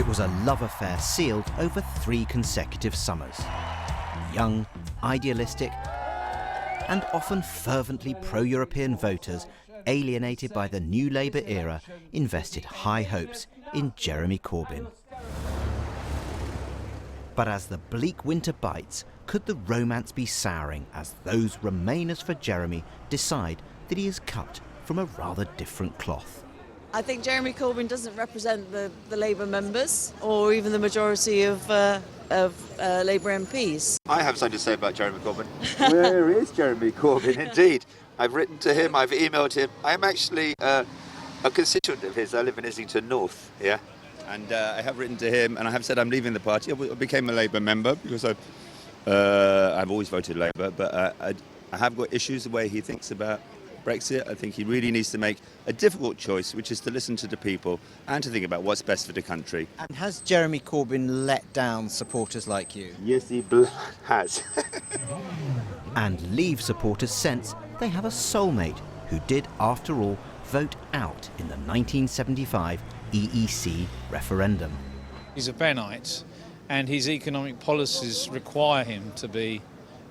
was a love affair sealed over 3 consecutive summers. Young, idealistic, and often fervently pro-European voters, alienated by the new Labour era, invested high hopes in Jeremy Corbyn. But as the bleak winter bites, could the romance be souring as those Remainers for Jeremy decide that he is cut from a rather different cloth? I think Jeremy Corbyn doesn't represent the Labour members or even the majority of Labour MPs. I have something to say about Jeremy Corbyn. Where is Jeremy Corbyn, indeed? I've written to him, I've emailed him. I'm actually a constituent of his. I live in Islington North, yeah. And I have written to him and I have said I'm leaving the party. I became a Labour member because I've always voted Labour, but I have got issues the way he thinks about Brexit. I think he really needs to make a difficult choice, which is to listen to the people and to think about what's best for the country. And has Jeremy Corbyn let down supporters like you? Yes, he has. And Leave supporters sense they have a soulmate who did, after all, vote out in the 1975 EEC referendum. He's a Bennite, and his economic policies require him to be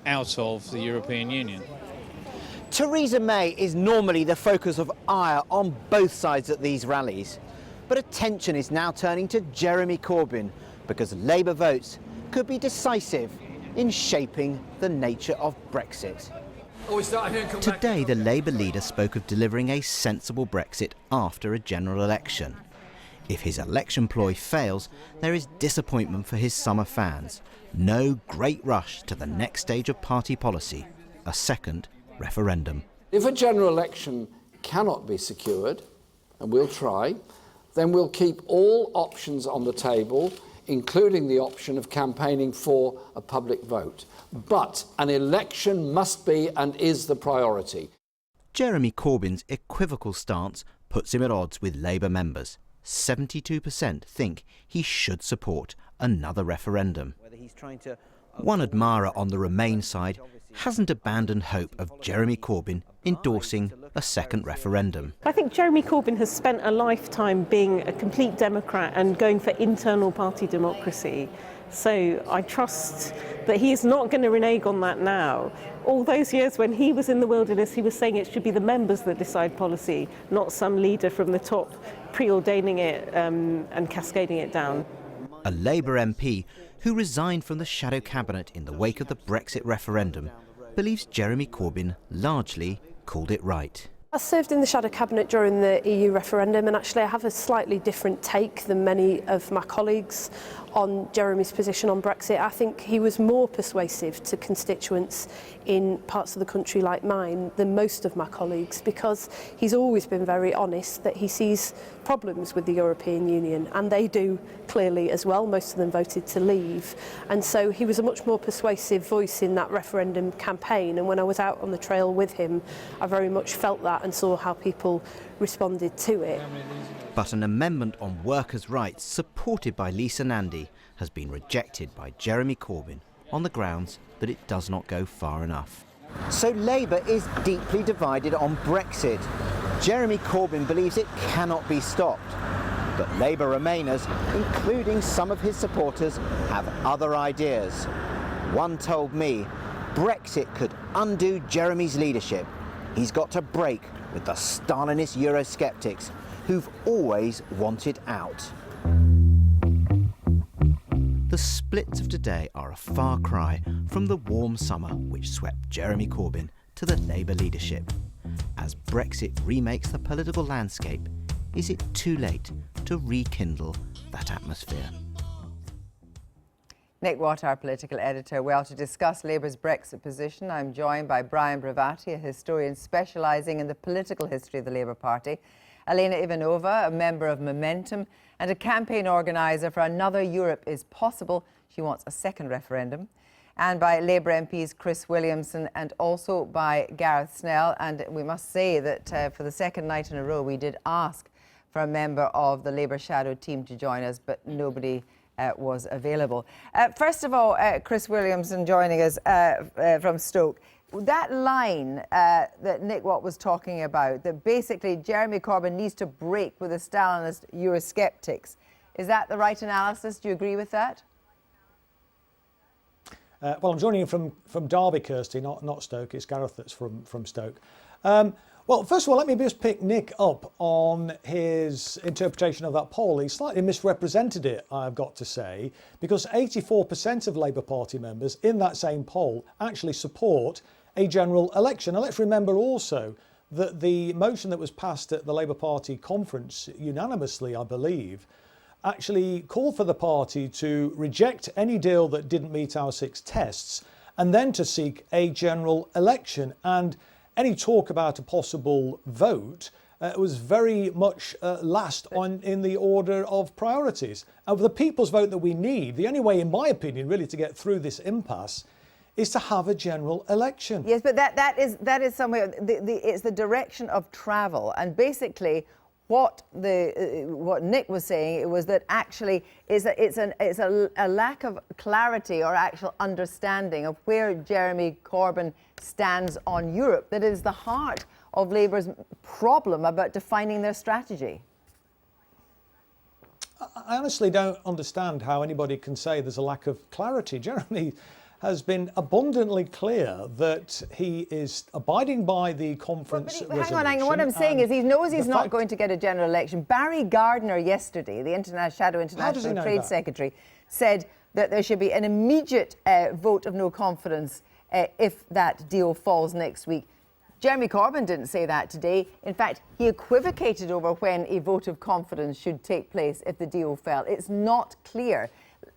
out of the European Union. Theresa May is normally the focus of ire on both sides at these rallies, but attention is now turning to Jeremy Corbyn because Labour votes could be decisive in shaping the nature of Brexit. Today, the Labour leader spoke of delivering a sensible Brexit after a general election. If his election ploy fails, there is disappointment for his summer fans. No great rush to the next stage of party policy, a second referendum. If a general election cannot be secured, and we'll try, then we'll keep all options on the table, including the option of campaigning for a public vote. But an election must be and is the priority. Jeremy Corbyn's equivocal stance puts him at odds with Labour members. 72% think he should support another referendum. One admirer on the Remain side hasn't abandoned hope of Jeremy Corbyn endorsing a second referendum. I think Jeremy Corbyn has spent a lifetime being a complete Democrat and going for internal party democracy. So I trust that he is not going to renege on that now. All those years when he was in the wilderness, he was saying it should be the members that decide policy, not some leader from the top preordaining it and cascading it down. A Labour MP who resigned from the shadow cabinet in the wake of the Brexit referendum believes Jeremy Corbyn largely called it right. I served in the shadow cabinet during the EU referendum, and actually I have a slightly different take than many of my colleagues on Jeremy's position on Brexit. I think he was more persuasive to constituents in parts of the country like mine than most of my colleagues, because he's always been very honest that he sees problems with the European Union, and they do clearly as well. Most of them voted to leave, and so he was a much more persuasive voice in that referendum campaign, and when I was out on the trail with him, I very much felt that and saw how people responded to it. But an amendment on workers' rights supported by Lisa Nandy has been rejected by Jeremy Corbyn on the grounds that it does not go far enough. So Labour is deeply divided on Brexit. Jeremy Corbyn believes it cannot be stopped. But Labour Remainers, including some of his supporters, have other ideas. One told me Brexit could undo Jeremy's leadership. He's got to break with the Stalinist Eurosceptics who've always wanted out. The splits of today are a far cry from the warm summer which swept Jeremy Corbyn to the Labour leadership. As Brexit remakes the political landscape, is it too late to rekindle that atmosphere? Nick Watt, our political editor. Well, to discuss Labour's Brexit position, I'm joined by Brian Brivati, a historian specialising in the political history of the Labour Party, Alena Ivanova, a member of Momentum and a campaign organiser for Another Europe is Possible. She wants a second referendum. And by Labour MPs Chris Williamson and also by Gareth Snell. And we must say that for the second night in a row, we did ask for a member of the Labour shadow team to join us, but nobody was available. First of all, Chris Williamson joining us from Stoke. That line that Nick Watt was talking about, that basically Jeremy Corbyn needs to break with the Stalinist Eurosceptics, Is that the right analysis? Do you agree with that? Well, I'm joining you from Derby, Kirsty, not Stoke. It's Gareth that's from Stoke. Well, first of all, let me just pick Nick up on his interpretation of that poll. He slightly misrepresented it, I've got to say, because 84% of Labour Party members in that same poll actually support a general election. And let's remember also that the motion that was passed at the Labour Party conference unanimously, I believe, actually called for the party to reject any deal that didn't meet our 6 tests and then to seek a general election. And any talk about a possible vote was very much last in the order of priorities. And for the people's vote that we need, the only way, in my opinion, really to get through this impasse is to have a general election. Yes, but that is somewhere. It's the direction of travel, and basically, what Nick was saying was that actually it's a lack of clarity or actual understanding of where Jeremy Corbyn stands on Europe that is the heart of Labour's problem about defining their strategy. I honestly don't understand how anybody can say there's a lack of clarity. Jeremy has been abundantly clear that he is abiding by the conference resolution. Hang on. What I'm saying is he knows he's not going to get a general election. Barry Gardner yesterday, the Shadow International Trade Secretary, said that there should be an immediate vote of no confidence if that deal falls next week. Jeremy Corbyn didn't say that today. In fact, he equivocated over when a vote of confidence should take place if the deal fell. It's not clear.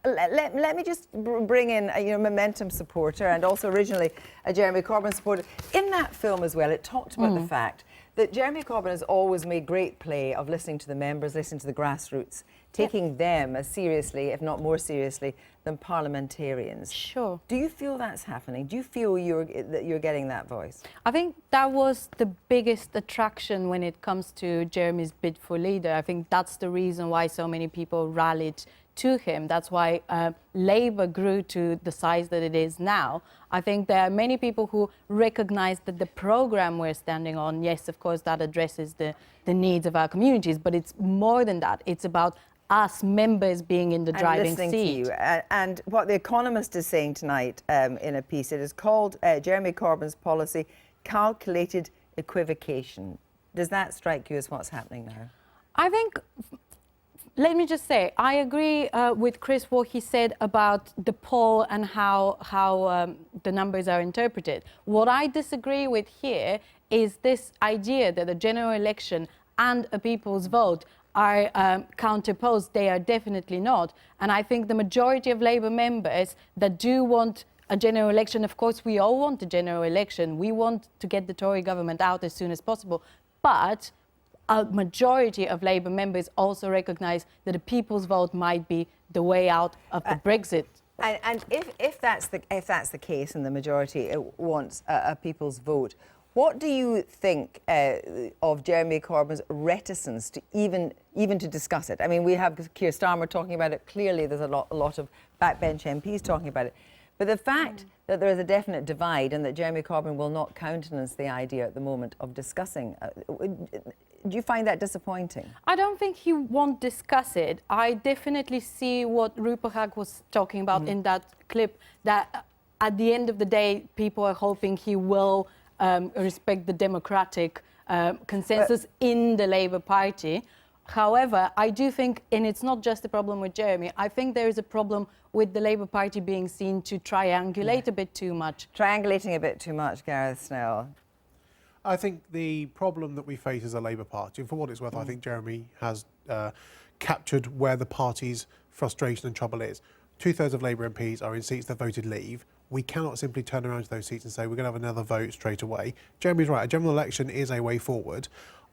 Let me just bring in a Momentum supporter and also originally a Jeremy Corbyn supporter. In that film as well, it talked about the fact that Jeremy Corbyn has always made great play of listening to the members, listening to the grassroots, taking them as seriously, if not more seriously, than parliamentarians. Sure. Do you feel that's happening? Do you feel that you're getting that voice? I think that was the biggest attraction when it comes to Jeremy's bid for leader. I think that's the reason why so many people rallied to him. That's why Labour grew to the size that it is now. I think there are many people who recognise that the programme we're standing on, yes, of course, that addresses the needs of our communities, but it's more than that. It's about us members being in the driving seat. To you. And what The Economist is saying tonight in a piece, it is called Jeremy Corbyn's policy calculated equivocation. Does that strike you as what's happening now? I think, let me just say, I agree with Chris what he said about the poll and how the numbers are interpreted. What I disagree with here is this idea that a general election and a people's vote are counterposed. They are definitely not. And I think the majority of Labour members that do want a general election, of course, we all want a general election. We want to get the Tory government out as soon as possible. But a majority of Labour members also recognise that a people's vote might be the way out of the Brexit. And if that's the case and the majority wants a people's vote, what do you think of Jeremy Corbyn's reticence to even to discuss it? I mean, we have Keir Starmer talking about it. Clearly, there's a lot of backbench MPs talking about it. But the fact that there is a definite divide and that Jeremy Corbyn will not countenance the idea at the moment of discussing, do you find that disappointing? I don't think he won't discuss it. I definitely see what Rupert Hag was talking about in that clip, that at the end of the day, people are hoping he will respect the democratic consensus in the Labour Party. However, I do think, and it's not just a problem with Jeremy, I think there is a problem with the Labour Party being seen to triangulate a bit too much. Triangulating a bit too much, Gareth Snell. I think the problem that we face as a Labour Party, and for what it's worth, I think Jeremy has captured where the party's frustration and trouble is. 2/3 of Labour MPs are in seats that voted leave. We cannot simply turn around to those seats and say we're going to have another vote straight away. Jeremy's right, a general election is a way forward.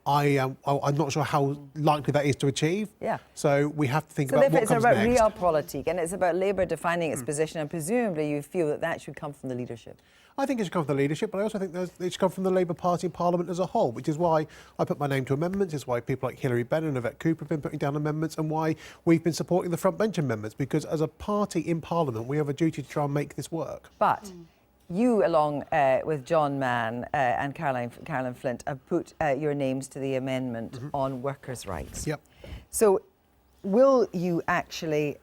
I'm not sure how likely that is to achieve. Yeah. So we have to think about what comes next. So it's about realpolitik, and it's about Labour defining its position, and presumably you feel that should come from the leadership. I think it should come from the leadership, but I also think it should come from the Labour Party in Parliament as a whole, which is why I put my name to amendments. It's why people like Hilary Benn and Yvette Cooper have been putting down amendments, and why we've been supporting the front bench amendments, because as a party in Parliament, we have a duty to try and make this work. But you, along with John Mann and Caroline Flint, have put your names to the amendment on workers' rights. Yep. So will you actually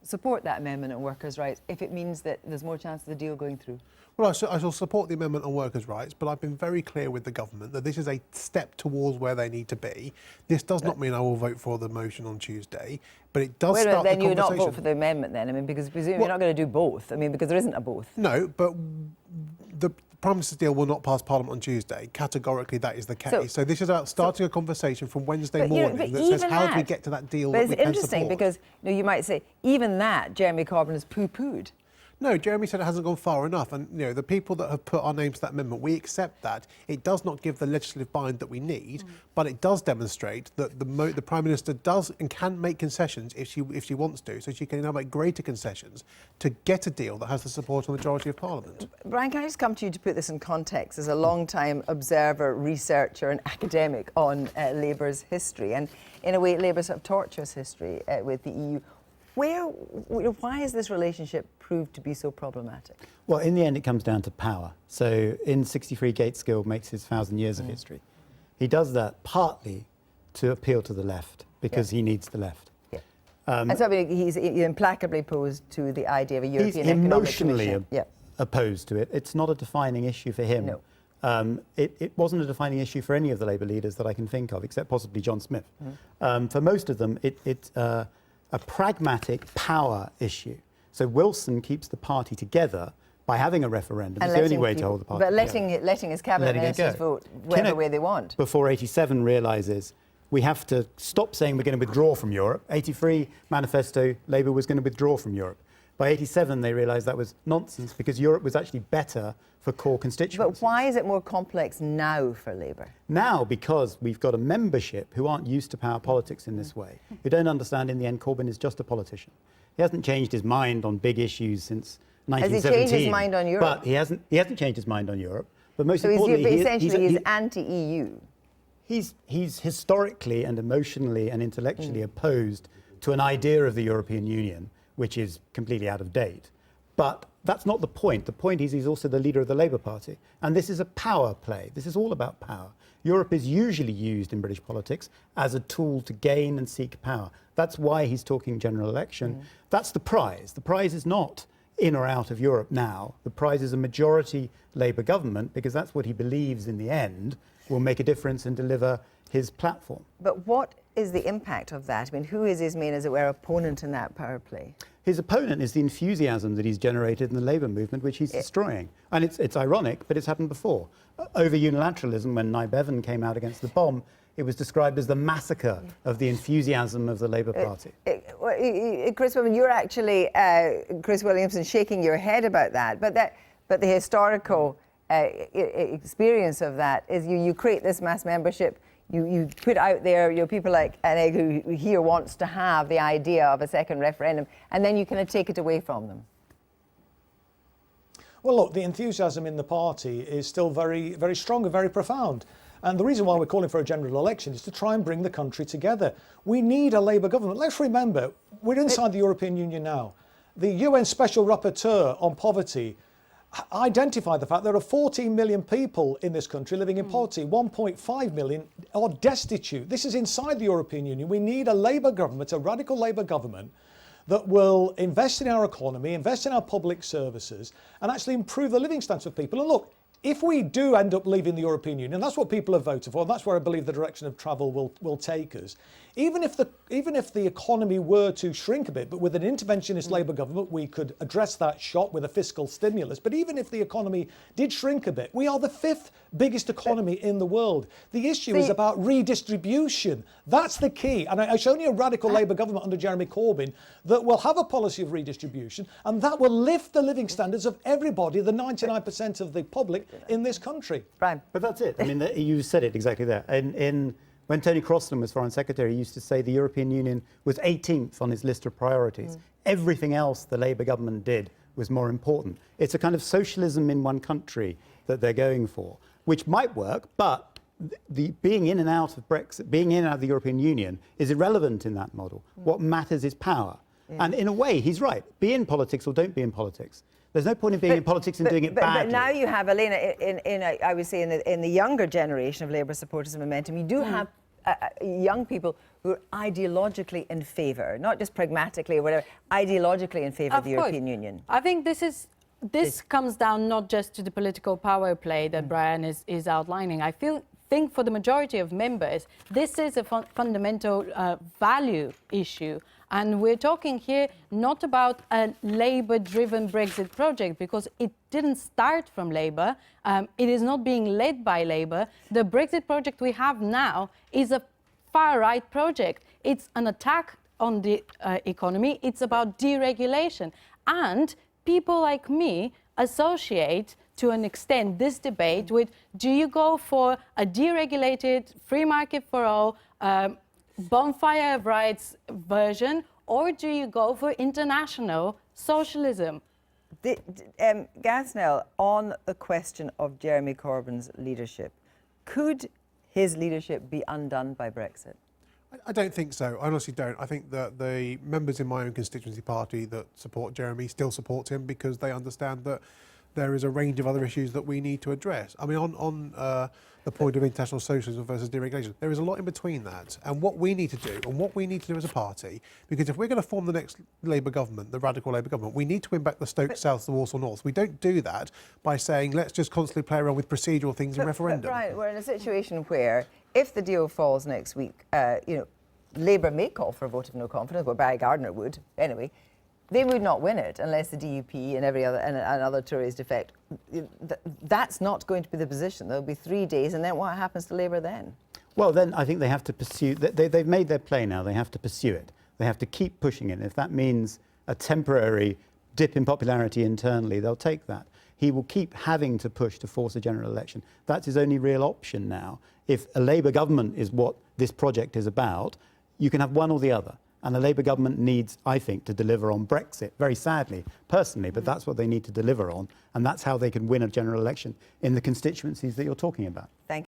support that amendment on workers' rights if it means that there's more chance of the deal going through? Well, I shall support the amendment on workers' rights, but I've been very clear with the government that this is a step towards where they need to be. This does not mean I will vote for the motion on Tuesday, but it does start the conversation. Then you not vote for the amendment then? I mean, because presumably you're not going to do both. I mean, because there isn't a both. No, but the Prime Minister's deal will not pass Parliament on Tuesday. Categorically, that is the case. So this is about starting a conversation from Wednesday morning that says how do we get to that deal that we can support. But it's interesting because you might say, even that, Jeremy Corbyn has poo-pooed. No, Jeremy said it hasn't gone far enough, and the people that have put our names to that amendment, we accept that. It does not give the legislative bind that we need, but it does demonstrate that the Prime Minister does and can make concessions if she wants to, so she can now make greater concessions to get a deal that has the support of the majority of Parliament. Brian, can I just come to you to put this in context as a long-time observer, researcher and academic on Labour's history, and in a way Labour's sort of tortuous history with the EU. Why has this relationship proved to be so problematic? Well, in the end, it comes down to power. So in 63, Gateskill makes his 1,000 years of history. He does that partly to appeal to the left, because he needs the left. Yeah. And so I mean, he's implacably opposed to the idea of a European Economic emotionally Commission. opposed to it. It's not a defining issue for him. No. It wasn't a defining issue for any of the Labour leaders that I can think of, except possibly John Smith. For most of them, it's a pragmatic power issue. So Wilson keeps the party together by having a referendum. It's the only way to hold the party together. But letting his cabinet ministers vote whatever way they want. Before 87 realises we have to stop saying we're going to withdraw from Europe. 83 manifesto, Labour was going to withdraw from Europe. By 87 they realised that was nonsense because Europe was actually better for core constituencies. But why is it more complex now for Labour? Now, because we've got a membership who aren't used to power politics in this way, who don't understand in the end Corbyn is just a politician. He hasn't changed his mind on big issues since 1917. Has he changed his mind on Europe? But he hasn't changed his mind on Europe. But most so importantly, he's anti-EU. He's historically and emotionally and intellectually opposed to an idea of the European Union, which is completely out of date. But that's not the point. The point is he's also the leader of the Labour Party. And this is a power play. This is all about power. Europe is usually used in British politics as a tool to gain and seek power. That's why he's talking general election. That's the prize. The prize is not in or out of Europe now. The prize is a majority Labour government, because that's what he believes in the end will make a difference and deliver his platform. But what is the impact of that? I mean, who is his main, as it were, opponent in that power play? His opponent is the enthusiasm that he's generated in the Labour movement, which he's destroying. And it's ironic, but it's happened before. Over unilateralism, when Nye Bevan came out against the bomb, it was described as the massacre of the enthusiasm of the Labour Party. Chris, you're actually, Chris Williamson, shaking your head about that. But the historical experience of that is you create this mass membership. You put out there people like Aneg, who here wants to have the idea of a second referendum, and then you kind of take it away from them. Well, look, the enthusiasm in the party is still very, very strong and very profound. And the reason why we're calling for a general election is to try and bring the country together. We need a Labour government. Let's remember, we're inside the European Union now. The UN Special Rapporteur on Poverty identified the fact there are 14 million people in this country living in poverty. 1.5 million are destitute. This is inside the European Union. We need a Labour government, a radical Labour government, that will invest in our economy, invest in our public services, and actually improve the living standards of people. And look, if we do end up leaving the European Union, that's what people have voted for, and that's where I believe the direction of travel will take us. Even if the economy were to shrink a bit, but with an interventionist Labour government, we could address that shock with a fiscal stimulus. But even if the economy did shrink a bit, we are the 5th biggest economy in the world. The issue is about redistribution. That's the key. And it's only a radical Labour government under Jeremy Corbyn that will have a policy of redistribution, and that will lift the living standards of everybody, the 99% of the public in this country. Brian. But that's it. I mean, you said it exactly there. When Tony Crosland was Foreign Secretary, he used to say the European Union was 18th on his list of priorities. Everything else the Labour government did was more important. It's a kind of socialism in one country that they're going for, which might work, but the being in and out of Brexit, being in and out of the European Union is irrelevant in that model. What matters is power. And in a way, he's right. Be in politics or don't be in politics. There's no point in being in politics and doing it badly. But now you have, Alena, I would say in the younger generation of Labour supporters and Momentum, you do have young people who are ideologically in favour, not just pragmatically or whatever, ideologically in favour of the European Union? I think this comes down not just to the political power play that Brian is outlining. I think for the majority of members, this is a fundamental value issue. And we're talking here not about a Labour-driven Brexit project, because it didn't start from Labour. It is not being led by Labour. The Brexit project we have now is a far-right project. It's an attack on the economy. It's about deregulation. And people like me associate, to an extent, this debate with, do you go for a deregulated, free market for all, bonfire of rights version, or do you go for international socialism? Gareth Snell, on the question of Jeremy Corbyn's leadership, could his leadership be undone by Brexit? I don't think so. I honestly don't. I think that the members in my own constituency party that support Jeremy still support him because they understand that there is a range of other issues that we need to address. I mean, on the point of international socialism versus deregulation, there is a lot in between that. And what we need to do, and what we need to do as a party, because if we're going to form the next Labour government, the radical Labour government, we need to win back the Stoke South, the Walsall North. We don't do that by saying, let's just constantly play around with procedural things in referendum. But Brian, we're in a situation where, if the deal falls next week, Labour may call for a vote of no confidence, well, Barry Gardiner would, anyway. They would not win it unless the DUP and other Tories defect. That's not going to be the position. There'll be 3 days, and then what happens to Labour then? Well, then I think they have to pursue. They've made their play now. They have to pursue it. They have to keep pushing it. And if that means a temporary dip in popularity internally, they'll take that. He will keep having to push to force a general election. That's his only real option now. If a Labour government is what this project is about, you can have one or the other. And the Labour government needs, I think, to deliver on Brexit, very sadly, personally, but that's what they need to deliver on. And that's how they can win a general election in the constituencies that you're talking about. Thank you.